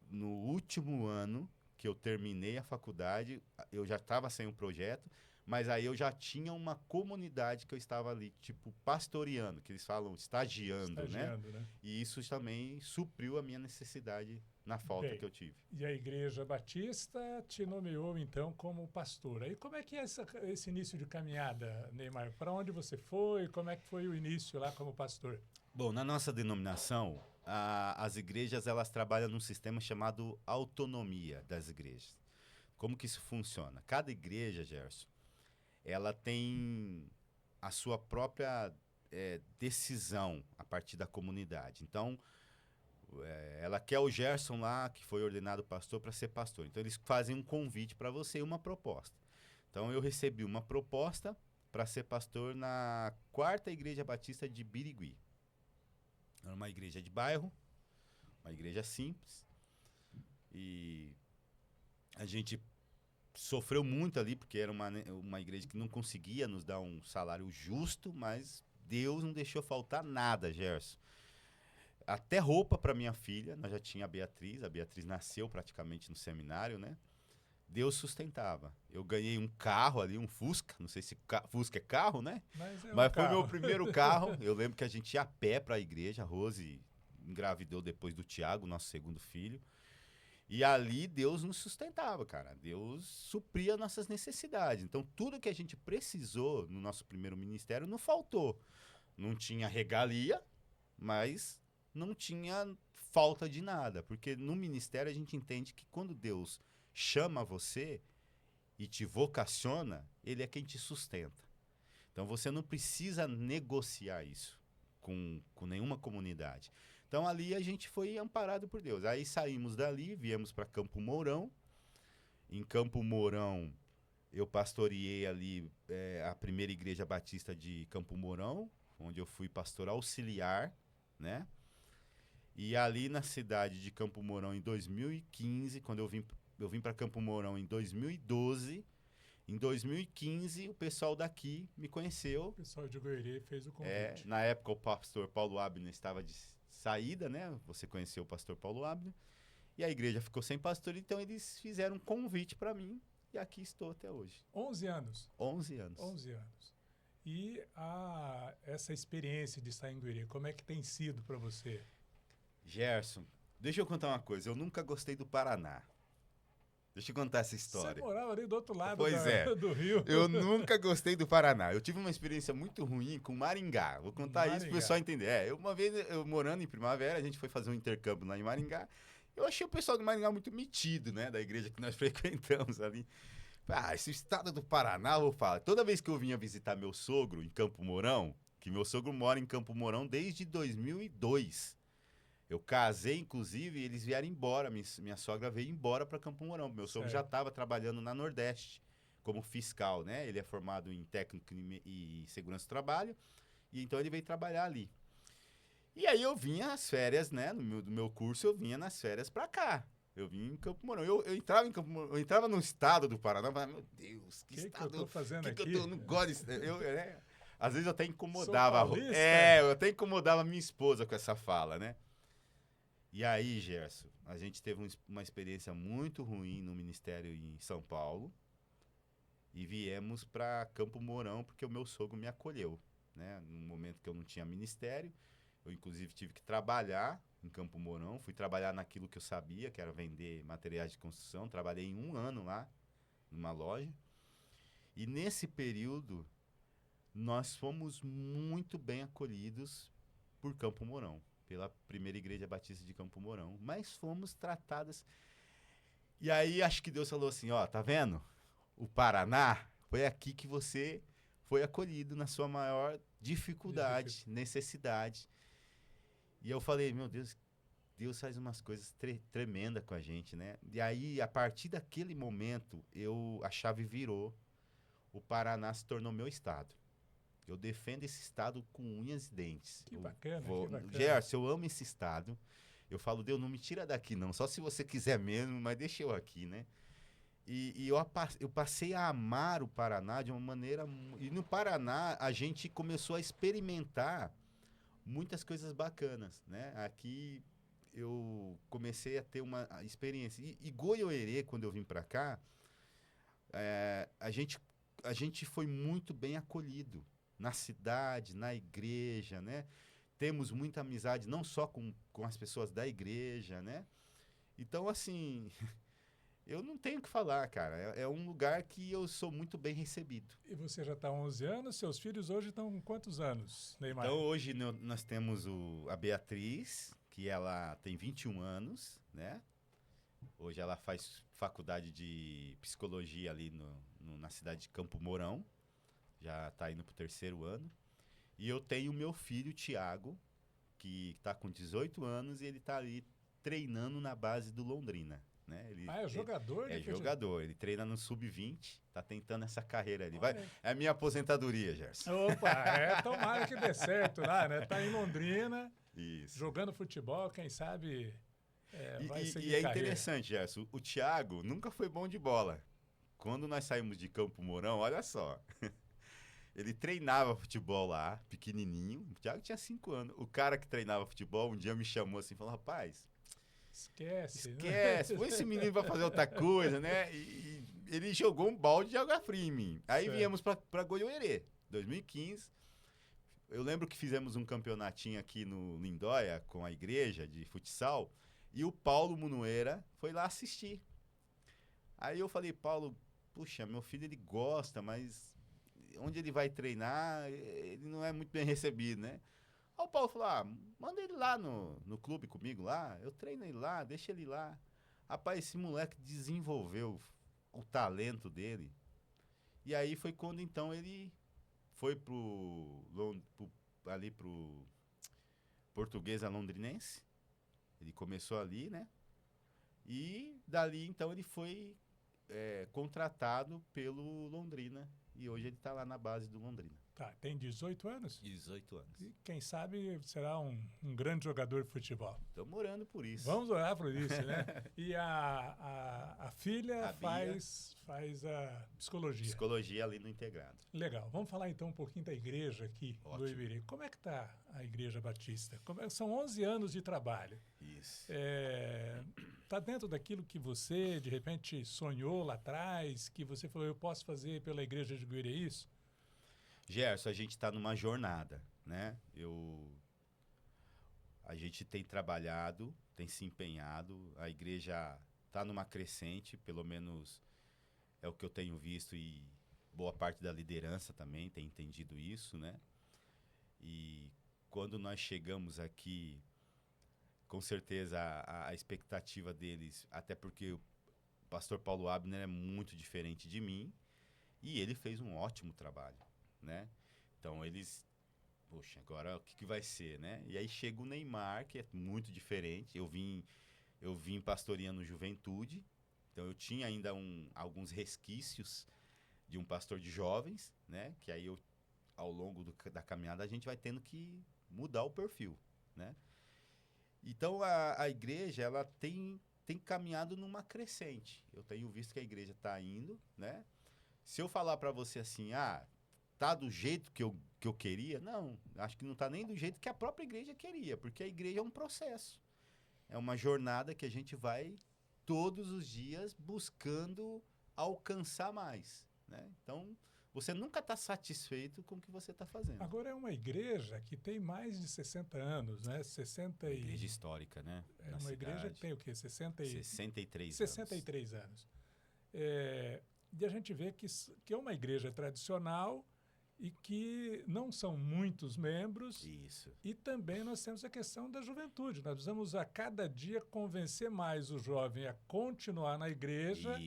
no último ano que eu terminei a faculdade, eu já estava sem um projeto, mas aí eu já tinha uma comunidade que eu estava ali, tipo, pastoreando, que eles falam estagiando, né? E isso também supriu a minha necessidade na falta que eu tive. E a Igreja Batista te nomeou, então, como pastor. E como é que é esse início de caminhada, Neymar? Para onde você foi? Como é que foi o início lá como pastor? Bom, na nossa denominação, as igrejas, elas trabalham num sistema chamado autonomia das igrejas. Como que isso funciona? Cada igreja, Gerson, ela tem a sua própria decisão a partir da comunidade. Então, ela quer o Gerson lá, que foi ordenado pastor, para ser pastor. Então, eles fazem um convite para você e uma proposta. Então, eu recebi uma proposta para ser pastor na 4ª Igreja Batista de Birigui. Era uma igreja de bairro, uma igreja simples. E a gente sofreu muito ali, porque era uma igreja que não conseguia nos dar um salário justo, mas Deus não deixou faltar nada, Gerson. Até roupa para minha filha, nós já tinha a Beatriz nasceu praticamente no seminário, né? Deus sustentava. Eu ganhei um carro ali, um Fusca, não sei se Fusca é carro, né? Mas foi meu primeiro carro. Eu lembro que a gente ia a pé para a igreja, a Rose engravidou depois do Tiago, nosso segundo filho. E ali Deus nos sustentava, cara. Deus supria nossas necessidades. Então, tudo que a gente precisou no nosso primeiro ministério não faltou. Não tinha regalia, mas não tinha falta de nada. Porque no ministério a gente entende que quando Deus chama você e te vocaciona, Ele é quem te sustenta. Então, você não precisa negociar isso com nenhuma comunidade. Então, ali a gente foi amparado por Deus. Aí saímos dali, viemos para Campo Mourão. Em Campo Mourão, eu pastoreei ali a primeira igreja batista de Campo Mourão, onde eu fui pastor auxiliar, né? E ali na cidade de Campo Mourão, em 2015, quando eu vim para Campo Mourão em 2012, em 2015 o pessoal daqui me conheceu. O pessoal de Goiânia fez o convite. Na época o pastor Paulo Abner estava de saída, né? Você conheceu o pastor Paulo Abner. E a igreja ficou sem pastor, então eles fizeram um convite para mim e aqui estou até hoje. 11 anos? 11 anos. 11 anos. E essa experiência de estar em Goiânia, como é que tem sido para você? Gerson, deixa eu contar uma coisa. Eu nunca gostei do Paraná. Deixa eu contar essa história. Você morava ali do outro lado do Rio. Eu nunca gostei do Paraná. Eu tive uma experiência muito ruim com Maringá. Vou contar isso para o pessoal entender. Uma vez, eu morando em Primavera, a gente foi fazer um intercâmbio lá em Maringá. Eu achei o pessoal do Maringá muito metido, né? Da igreja que nós frequentamos ali. Esse estado do Paraná, eu vou falar. Toda vez que eu vinha visitar meu sogro em Campo Mourão, que meu sogro mora em Campo Mourão desde 2002. Eu casei, inclusive, e eles vieram embora. Minha sogra veio embora para Campo Mourão. Meu sogro já estava trabalhando na Nordeste como fiscal, né? Ele é formado em técnico e segurança do trabalho. E então ele veio trabalhar ali. E aí eu vinha às férias, né? Do meu curso, eu vinha nas férias para cá. Eu vim em Campo Mourão. Eu entrava em Campo Mourão, eu entrava no estado do Paraná e falava, meu Deus, que estado... que eu tô fazendo aqui? Eu não gosto disso. Às vezes eu até incomodava. Eu até incomodava minha esposa com essa fala, né? E aí, Gerson, a gente teve uma experiência muito ruim no ministério em São Paulo e viemos para Campo Mourão porque o meu sogro me acolheu, né? No momento que eu não tinha ministério, eu inclusive tive que trabalhar em Campo Mourão, fui trabalhar naquilo que eu sabia, que era vender materiais de construção, trabalhei em 1 ano lá, numa loja, e nesse período nós fomos muito bem acolhidos por Campo Mourão. Pela primeira igreja batista de Campo Mourão, mas fomos tratadas. E aí acho que Deus falou assim, tá vendo? O Paraná foi aqui que você foi acolhido na sua maior dificuldade, necessidade. E eu falei, meu Deus, Deus faz umas coisas tremendas com a gente, né? E aí, a partir daquele momento, a chave virou, o Paraná se tornou meu estado. Eu defendo esse estado com unhas e dentes. Que bacana. Gerson, eu amo esse estado. Eu falo, Deus, não me tira daqui não, só se você quiser mesmo, mas deixa eu aqui, né? E eu passei a amar o Paraná de uma maneira... E no Paraná, a gente começou a experimentar muitas coisas bacanas, né? Aqui eu comecei a ter uma experiência. E Goiôerê, quando eu vim para cá, a gente foi muito bem acolhido. Na cidade, na igreja, né? Temos muita amizade, não só com as pessoas da igreja, né? Então, assim, eu não tenho o que falar, cara. É um lugar que eu sou muito bem recebido. E você já está há 11 anos, seus filhos hoje estão com quantos anos, Neymar? Então, hoje nós temos a Beatriz, que ela tem 21 anos, né? Hoje ela faz faculdade de psicologia ali na cidade de Campo Mourão. Já está indo para o 3º ano. E eu tenho o meu filho, Thiago, que está com 18 anos e ele está ali treinando na base do Londrina. Né? É jogador? É jogador, ele treina no Sub-20, tá tentando essa carreira ali. Olha. É a minha aposentadoria, Gerson. Opa, tomara que dê certo lá, né? Tá em Londrina, Isso. jogando futebol, quem sabe vai seguir E é carreira. interessante, Gerson, o Thiago nunca foi bom de bola. Quando nós saímos de Campo Mourão, olha só, ele treinava futebol lá, pequenininho, o Thiago tinha 5 anos. O cara que treinava futebol um dia me chamou assim, falou, rapaz... Esquece, põe esse menino pra fazer outra coisa, né? E ele jogou um balde de água fria em mim. Aí viemos pra Goiôerê, 2015. Eu lembro que fizemos um campeonatinho aqui no Lindóia com a igreja de futsal e o Paulo Munueira foi lá assistir. Aí eu falei, Paulo, puxa, meu filho ele gosta, mas onde ele vai treinar, ele não é muito bem recebido, né? Aí o Paulo falou, manda ele lá no clube comigo lá, eu treino ele lá, deixa ele lá. Rapaz, esse moleque desenvolveu o talento dele. E aí foi quando então ele foi ali pro Portuguesa Londrinense. Ele começou ali, né? E dali então ele foi contratado pelo Londrina. E hoje ele tá lá na base do Londrina. Tá, tem 18 anos? 18 anos. E quem sabe será um grande jogador de futebol. Estamos orando por isso. Vamos orar por isso, né? E a filha faz a psicologia. Psicologia ali no Integrado. Legal. Vamos falar então um pouquinho da igreja aqui do Ibiri. Como é que está a Igreja Batista? São 11 anos de trabalho. Isso. Está dentro daquilo que você, de repente, sonhou lá atrás, que você falou, eu posso fazer pela Igreja de Goiânia, é isso? Gerson, a gente está numa jornada, né? A gente tem trabalhado, tem se empenhado, a igreja está numa crescente, pelo menos é o que eu tenho visto e boa parte da liderança também tem entendido isso, né? E quando nós chegamos aqui, com certeza a expectativa deles, até porque o pastor Paulo Abner é muito diferente de mim e ele fez um ótimo trabalho. Né? Então eles, poxa, agora o que vai ser, né? E aí chega o Neymar, que é muito diferente. Eu vim pastoreando juventude, então eu tinha ainda alguns resquícios de um pastor de jovens, né? Que aí ao longo da caminhada a gente vai tendo que mudar o perfil, né? Então a igreja ela tem caminhado numa crescente. Eu tenho visto que a igreja está indo, né? Se eu falar para você assim, tá do jeito que eu queria? Não, acho que não tá nem do jeito que a própria igreja queria, porque a igreja é um processo. É uma jornada que a gente vai todos os dias buscando alcançar mais, né? Então, você nunca está satisfeito com o que você está fazendo. Agora é uma igreja que tem mais de 60 anos, né? Igreja histórica, né? É uma igreja que tem o quê? 63 anos. E a gente vê que é uma igreja tradicional e que não são muitos membros. Isso. E também nós temos a questão da juventude. Nós precisamos a cada dia convencer mais o jovem a continuar na igreja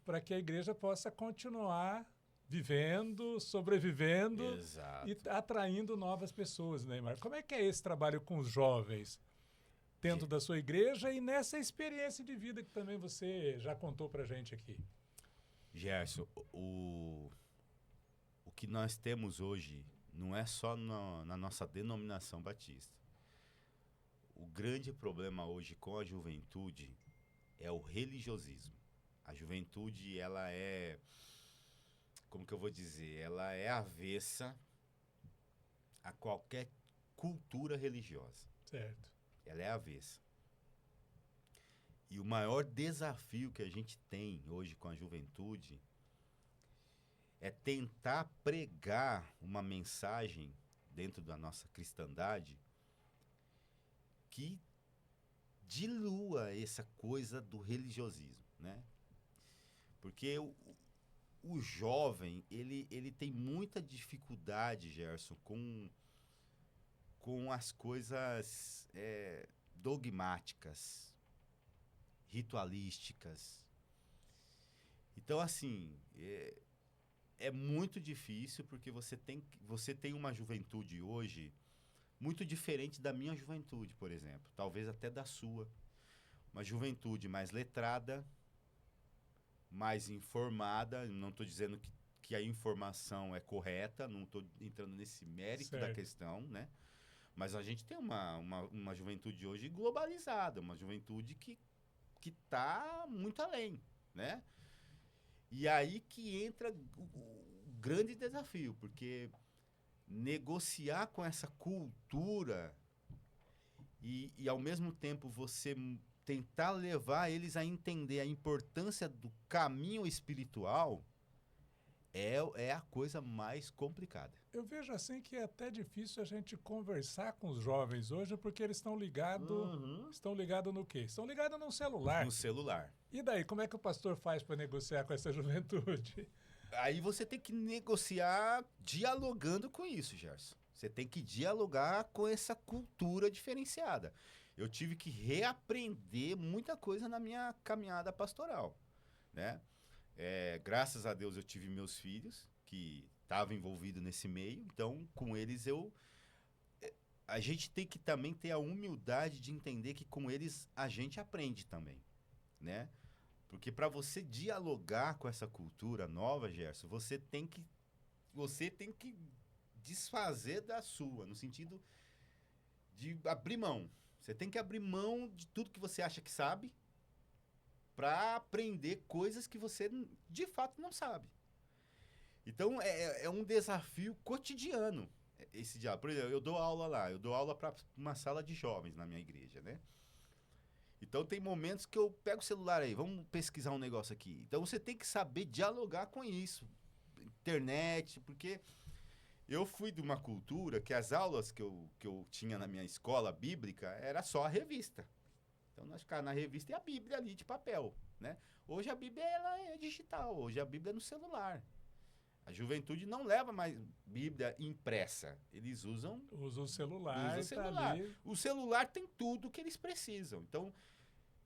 para que a igreja possa continuar vivendo, sobrevivendo. Exato. E atraindo novas pessoas, Neymar. Como é que é esse trabalho com os jovens dentro da sua igreja e nessa experiência de vida que também você já contou para a gente aqui? Gerson, o que nós temos hoje não é só na nossa denominação batista. O grande problema hoje com a juventude é o religiosismo. A juventude, ela é, como que eu vou dizer, ela é avessa a qualquer cultura religiosa. Certo. Ela é avessa. E o maior desafio que a gente tem hoje com a juventude é tentar pregar uma mensagem dentro da nossa cristandade que dilua essa coisa do religiosismo, né? Porque o jovem, ele tem muita dificuldade, Gerson, com as coisas dogmáticas, ritualísticas. Então, assim, é muito difícil porque você tem uma juventude hoje muito diferente da minha juventude, por exemplo. Talvez até da sua. Uma juventude mais letrada, mais informada. Não estou dizendo que a informação é correta, não estou entrando nesse mérito da questão, né? Mas a gente tem uma juventude hoje globalizada, uma juventude que está muito além, né? E aí que entra o grande desafio, porque negociar com essa cultura e ao mesmo tempo você tentar levar eles a entender a importância do caminho espiritual é a coisa mais complicada. Eu vejo assim que é até difícil a gente conversar com os jovens hoje, porque eles estão ligados no quê? Estão ligados no celular. No celular. E daí, como é que o pastor faz para negociar com essa juventude? Aí você tem que negociar dialogando com isso, Gerson. Você tem que dialogar com essa cultura diferenciada. Eu tive que reaprender muita coisa na minha caminhada pastoral, né? Graças a Deus eu tive meus filhos que estavam envolvidos nesse meio, então com eles a gente tem que também ter a humildade de entender que com eles a gente aprende também, né? Porque para você dialogar com essa cultura nova, Gerson, você tem que desfazer da sua, no sentido de abrir mão. Você tem que abrir mão de tudo que você acha que sabe para aprender coisas que você de fato não sabe. Então é um desafio cotidiano esse diálogo. Por exemplo, eu dou aula para uma sala de jovens na minha igreja, né? Então tem momentos que eu pego o celular aí, vamos pesquisar um negócio aqui. Então você tem que saber dialogar com isso. Internet, porque eu fui de uma cultura que as aulas que eu tinha na minha escola bíblica era só a revista. Então nós ficávamos na revista e a Bíblia ali de papel, né? Hoje a Bíblia ela é digital, hoje a Bíblia é no celular. A juventude não leva mais Bíblia impressa, eles usam o celular. Tá o celular tem tudo que eles precisam. Então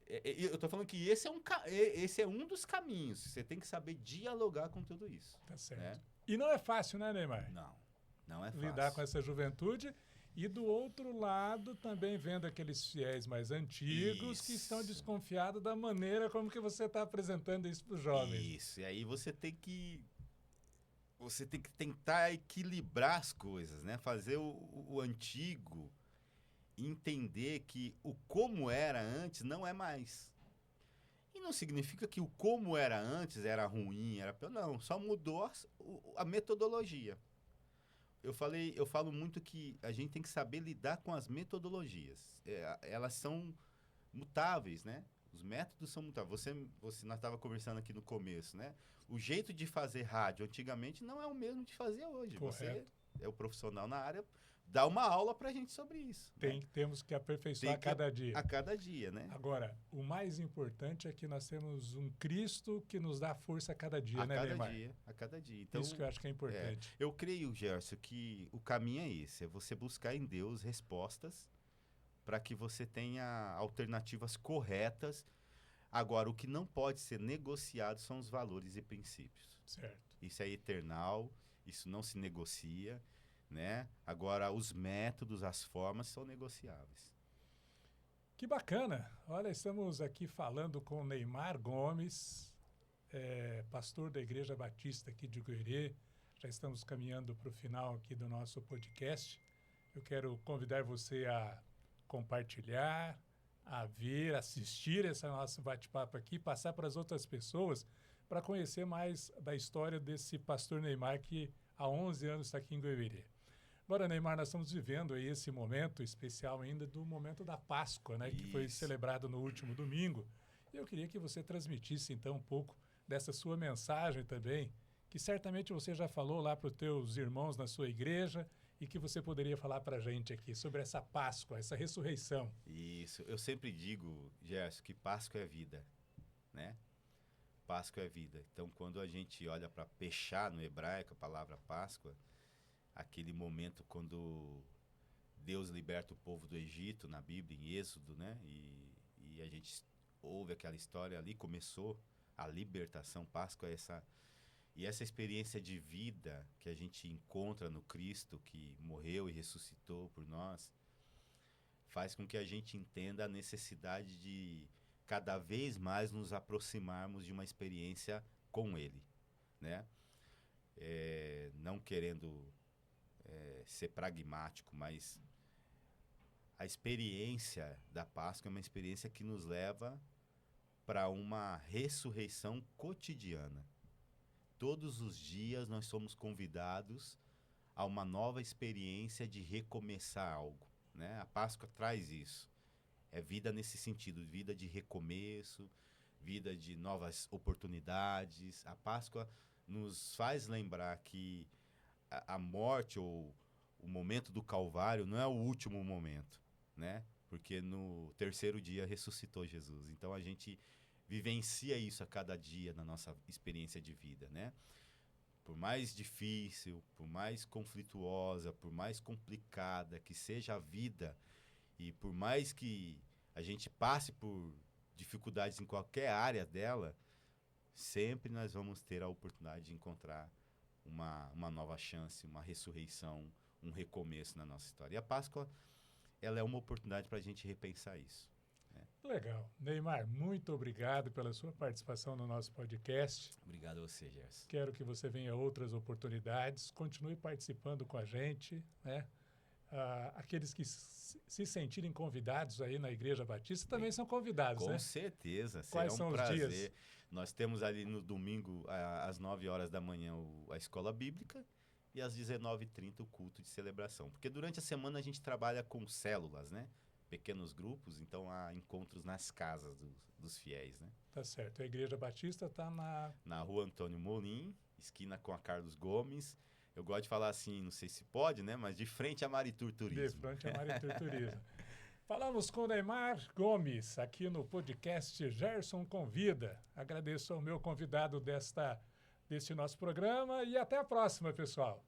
eu estou falando que esse é um dos caminhos. Você tem que saber dialogar com tudo isso. Tá certo. Né? E não é fácil, né, Neymar? Não é fácil. Lidar com essa juventude. E do outro lado, também vendo aqueles fiéis mais antigos que estão desconfiados da maneira como que você está apresentando isso para os jovens. Isso, e aí você tem que tentar equilibrar as coisas, né? Fazer o antigo entender que o como era antes não é mais. E não significa que o como era antes era ruim, era pior. Não, só mudou a metodologia. Eu falo muito que a gente tem que saber lidar com as metodologias. Elas são mutáveis, né? Os métodos são mutáveis. Nós estávamos conversando aqui no começo, né? O jeito de fazer rádio antigamente não é o mesmo de fazer hoje. Correto. Você é o profissional na área, dá uma aula pra gente sobre isso. Temos que aperfeiçoar a cada dia. A cada dia, né? Agora, o mais importante é que nós temos um Cristo que nos dá força a cada dia, né, Neymar? A cada dia. Então, isso que eu acho que é importante. Eu creio, Gerson, que o caminho é esse. É você buscar em Deus respostas para que você tenha alternativas corretas. Agora, o que não pode ser negociado são os valores e princípios. Certo. Isso é eternal, isso não se negocia, né? Agora, os métodos, as formas são negociáveis. Que bacana! Olha, estamos aqui falando com Neymar Gomes, pastor da Igreja Batista aqui de Goerê. Já estamos caminhando para o final aqui do nosso podcast. Eu quero convidar você a compartilhar, a ver, assistir esse nosso bate-papo aqui, passar para as outras pessoas para conhecer mais da história desse pastor Neymar que há 11 anos está aqui em Goiânia. Agora, Neymar, nós estamos vivendo aí esse momento especial ainda do momento da Páscoa, né, que foi celebrado no último domingo. E eu queria que você transmitisse, então, um pouco dessa sua mensagem também, que certamente você já falou lá para os teus irmãos na sua igreja e que você poderia falar para a gente aqui sobre essa Páscoa, essa ressurreição. Isso. Eu sempre digo, Gerson, que Páscoa é vida, né? Páscoa é vida. Então, quando a gente olha para Peshá no hebraico, a palavra Páscoa, aquele momento quando Deus liberta o povo do Egito, na Bíblia, em Êxodo, né? E a gente ouve aquela história ali, começou a libertação. Páscoa é E essa experiência de vida que a gente encontra no Cristo, que morreu e ressuscitou por nós, faz com que a gente entenda a necessidade de cada vez mais nos aproximarmos de uma experiência com Ele, né? Não querendo ser pragmático, mas a experiência da Páscoa é uma experiência que nos leva para uma ressurreição cotidiana. Todos os dias nós somos convidados a uma nova experiência de recomeçar algo, né? A Páscoa traz isso. É vida nesse sentido, vida de recomeço, vida de novas oportunidades. A Páscoa nos faz lembrar que a morte ou o momento do Calvário não é o último momento, né? Porque no terceiro dia ressuscitou Jesus. Então a gente vivencia isso a cada dia na nossa experiência de vida, né? Por mais difícil, por mais conflituosa, por mais complicada que seja a vida e por mais que a gente passe por dificuldades em qualquer área dela, sempre nós vamos ter a oportunidade de encontrar uma nova chance, uma ressurreição, um recomeço na nossa história. E a Páscoa, ela é uma oportunidade para a gente repensar isso. Legal. Neymar, muito obrigado pela sua participação no nosso podcast. Obrigado a você, Gerson. Quero que você venha a outras oportunidades, continue participando com a gente, né? Aqueles que se sentirem convidados aí na Igreja Batista também são convidados, né? Com certeza, Quais será um são prazer. os dias? Nós temos ali no domingo, às 9 horas da manhã, a escola bíblica e às 19h30 o culto de celebração. Porque durante a semana a gente trabalha com células, né? Pequenos grupos, então há encontros nas casas dos fiéis, né? Tá certo. A Igreja Batista está na rua Antônio Molim, esquina com a Carlos Gomes. Eu gosto de falar assim, não sei se pode, né? Mas de frente a Maritur Turismo. De frente a Maritur Turismo. Falamos com o Neymar Gomes, aqui no podcast Gerson Convida. Agradeço ao meu convidado deste nosso programa e até a próxima, pessoal.